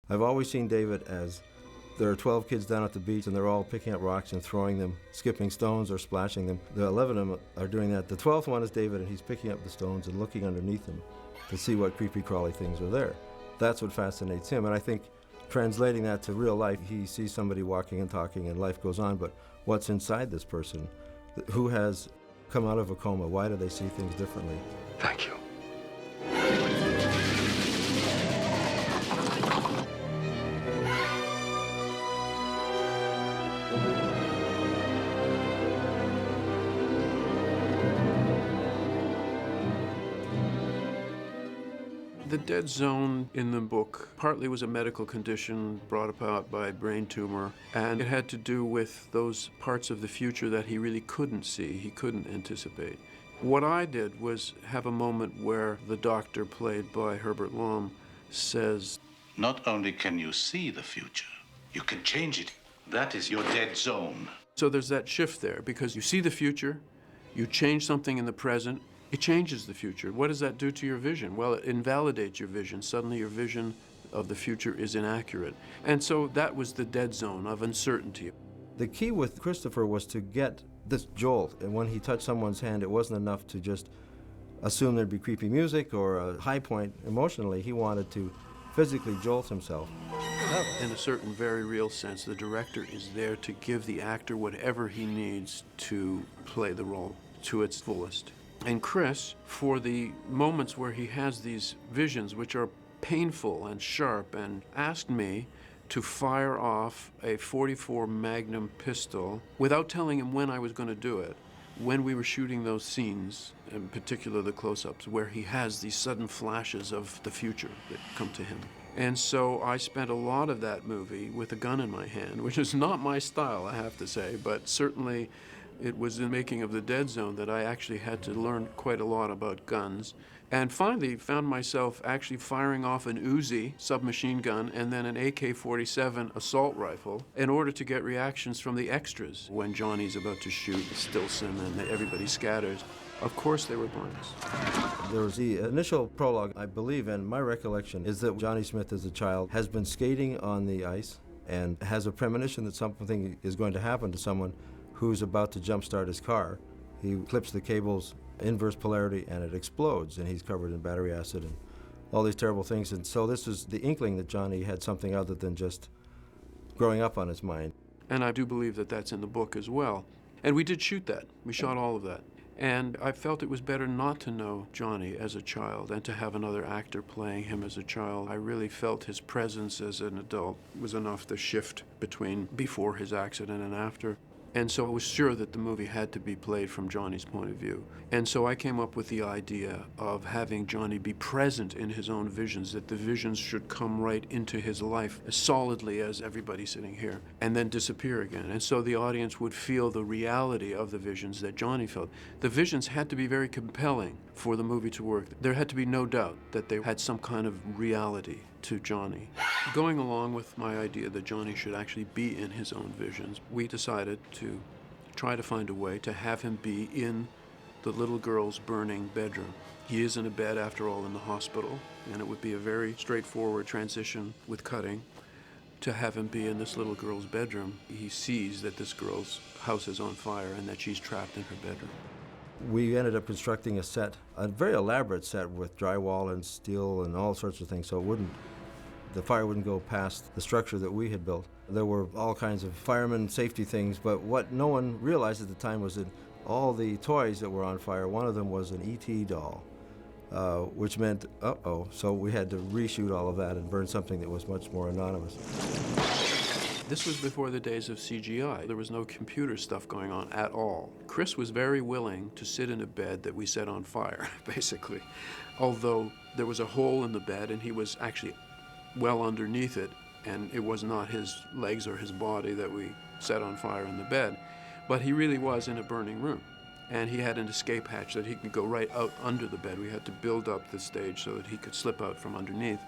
I've always seen David as there are 12 kids down at the beach and they're all picking up rocks and throwing them, skipping stones or splashing them. The 11 of them are doing that. The 12th one is David, and he's picking up the stones and looking underneath them to see what creepy crawly things are there. That's what fascinates him, and I think translating that to real life, he sees somebody walking and talking and life goes on, but what's inside this person? Who has come out of a coma? Why do they see things differently? Thank you. The dead zone in the book partly was a medical condition brought about by a brain tumor, and it had to do with those parts of the future that he really couldn't see, he couldn't anticipate. What I did was have a moment where the doctor, played by Herbert Lom, says, "Not only can you see the future, you can change it. That is your dead zone." So there's that shift there, because you see the future, you change something in the present, it changes the future. What does that do to your vision? Well, it invalidates your vision. Suddenly your vision of the future is inaccurate. And so that was the dead zone of uncertainty. The key with Christopher was to get this jolt, and when he touched someone's hand, it wasn't enough to just assume there'd be creepy music or a high point emotionally. He wanted to physically jolt himself. In a certain very real sense, the director is there to give the actor whatever he needs to play the role to its fullest. And Chris, for the moments where he has these visions, which are painful and sharp, and asked me to fire off a .44 Magnum pistol without telling him when I was going to do it. When we were shooting those scenes, in particular the close-ups, where he has these sudden flashes of the future that come to him. And so I spent a lot of that movie with a gun in my hand, which is not my style, I have to say, but certainly it was in the making of The Dead Zone that I actually had to learn quite a lot about guns. And finally found myself actually firing off an Uzi submachine gun and then an AK-47 assault rifle in order to get reactions from the extras when Johnny's about to shoot Stilson and everybody scatters. Of course they were blanks. There was the initial prologue, I believe, and my recollection is that Johnny Smith as a child has been skating on the ice and has a premonition that something is going to happen to someone who's about to jumpstart his car. He clips the cables, inverse polarity, and it explodes, and he's covered in battery acid and all these terrible things. And so this is the inkling that Johnny had something other than just growing up on his mind. And I do believe that that's in the book as well. And we did shoot that. We shot all of that. And I felt it was better not to know Johnny as a child and to have another actor playing him as a child. I really felt his presence as an adult was enough to shift between before his accident and after. And so I was sure that the movie had to be played from Johnny's point of view. And so I came up with the idea of having Johnny be present in his own visions, that the visions should come right into his life as solidly as everybody sitting here, and then disappear again. And so the audience would feel the reality of the visions that Johnny felt. The visions had to be very compelling for the movie to work. There had to be no doubt that they had some kind of reality to Johnny. Going along with my idea that Johnny should actually be in his own visions, we decided to try to find a way to have him be in the little girl's burning bedroom. He is in a bed, after all, in the hospital, and it would be a very straightforward transition with cutting to have him be in this little girl's bedroom. He sees that this girl's house is on fire and that she's trapped in her bedroom. We ended up constructing a set, a very elaborate set with drywall and steel and all sorts of things, so the fire wouldn't go past the structure that we had built. There were all kinds of fireman safety things, but what no one realized at the time was that all the toys that were on fire, one of them was an E.T. doll, which meant, uh-oh, so we had to reshoot all of that and burn something that was much more anonymous. This was before the days of CGI. There was no computer stuff going on at all. Chris was very willing to sit in a bed that we set on fire, basically, although there was a hole in the bed and he was actually well underneath it, and it was not his legs or his body that we set on fire in the bed, but he really was in a burning room. And he had an escape hatch that he could go right out under the bed. We had to build up the stage so that he could slip out from underneath.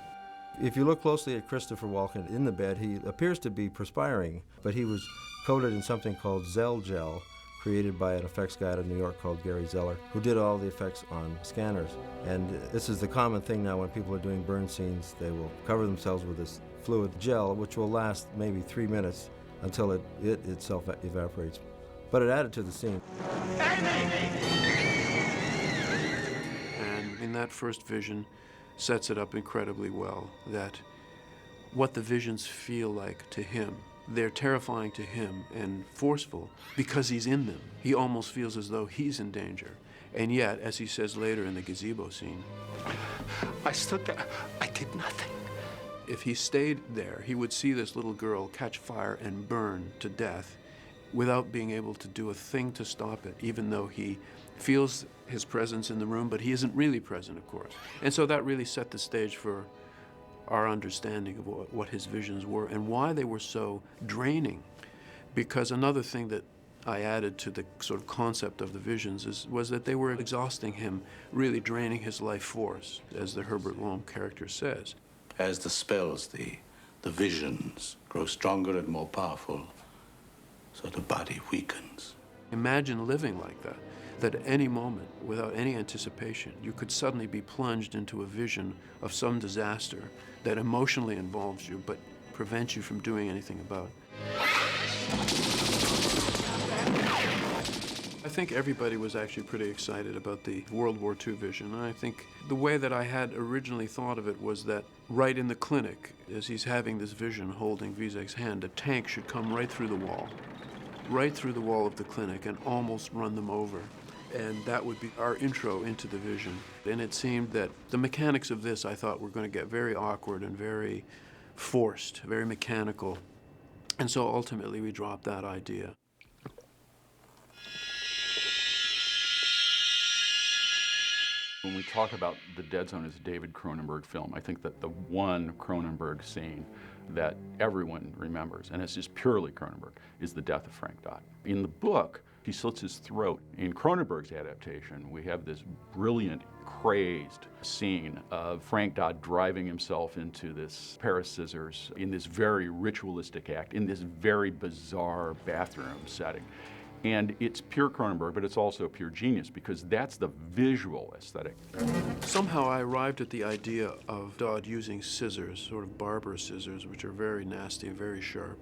If you look closely at Christopher Walken in the bed, he appears to be perspiring, but he was coated in something called Zell gel, created by an effects guy out of New York called Gary Zeller, who did all the effects on scanners. And this is the common thing now when people are doing burn scenes. They will cover themselves with this fluid gel, which will last maybe 3 minutes until it itself evaporates. But it added to the scene. And in that first vision sets it up incredibly well, that what the visions feel like to him, they're terrifying to him and forceful because he's in them. He almost feels as though he's in danger. And yet, as he says later in the gazebo scene, I stood there. I did nothing. if he stayed there, he would see this little girl catch fire and burn to death without being able to do a thing to stop it, even though he feels his presence in the room, but he isn't really present, of course. And so that really set the stage for our understanding of what his visions were and why they were so draining. Because another thing that I added to the sort of concept of the visions was that they were exhausting him, really draining his life force, as the Herbert Lom character says. As the spells, the visions grow stronger and more powerful, so the body weakens. Imagine living like that at any moment, without any anticipation, you could suddenly be plunged into a vision of some disaster that emotionally involves you, but prevents you from doing anything about it. I think everybody was actually pretty excited about the World War II vision. And I think the way that I had originally thought of it was that right in the clinic, as he's having this vision holding Vizek's hand, a tank should come right through the wall of the clinic and almost run them over. And that would be our intro into the vision. And it seemed that the mechanics of this, I thought, were going to get very awkward and very forced, very mechanical. And so ultimately we dropped that idea. When we talk about The Dead Zone as a David Cronenberg film, I think that the one Cronenberg scene that everyone remembers, and it's just purely Cronenberg, is the death of Frank Dodd. In the book, he slits his throat. In Cronenberg's adaptation, we have this brilliant, crazed scene of Frank Dodd driving himself into this pair of scissors in this very ritualistic act, in this very bizarre bathroom setting. And it's pure Cronenberg, but it's also pure genius, because that's the visual aesthetic. Somehow I arrived at the idea of Dodd using scissors, sort of barber scissors, which are very nasty and very sharp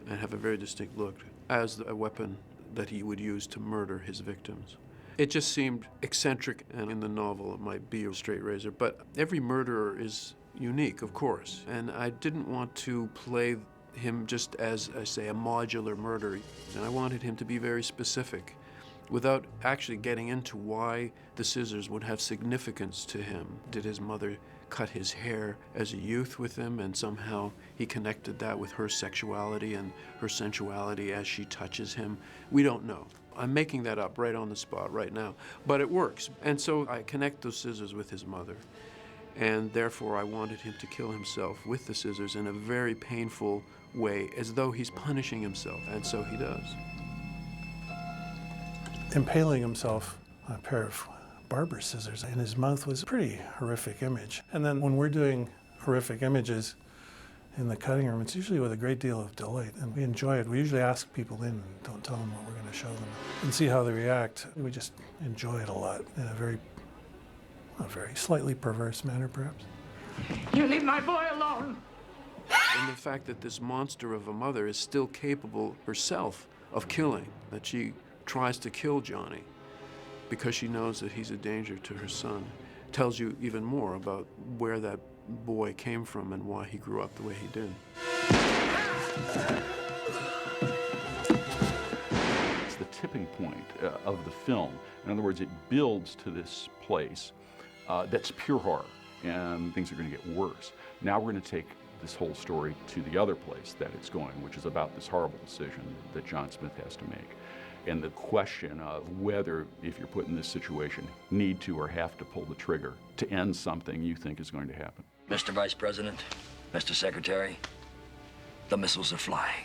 and have a very distinct look, as a weapon that he would use to murder his victims. It just seemed eccentric, and in the novel it might be a straight razor, but every murderer is unique, of course, and I didn't want to play him just as, I say, a modular murderer, and I wanted him to be very specific without actually getting into why the scissors would have significance to him. Did his mother cut his hair as a youth with him, and somehow he connected that with her sexuality and her sensuality as she touches him? We don't know. I'm making that up right on the spot right now, but it works. And so I connect those scissors with his mother, and therefore I wanted him to kill himself with the scissors in a very painful way, as though he's punishing himself, and so he does. Impaling himself on a pair of barber scissors in his mouth was a pretty horrific image. And then when we're doing horrific images in the cutting room, it's usually with a great deal of delight, and we enjoy it. We usually ask people in and don't tell them what we're going to show them and see how they react. We just enjoy it a lot in a very slightly perverse manner, perhaps. You leave my boy alone! And the fact that this monster of a mother is still capable herself of killing, that she tries to kill Johnny because she knows that he's a danger to her son, tells you even more about where that boy came from and why he grew up the way he did. It's the tipping point of the film. In other words, it builds to this place that's pure horror, and things are going to get worse. Now we're going to take this whole story to the other place that it's going, which is about this horrible decision that John Smith has to make. And the question of whether, if you're put in this situation, need to or have to pull the trigger to end something you think is going to happen. Mr. Vice President, Mr. Secretary, the missiles are flying.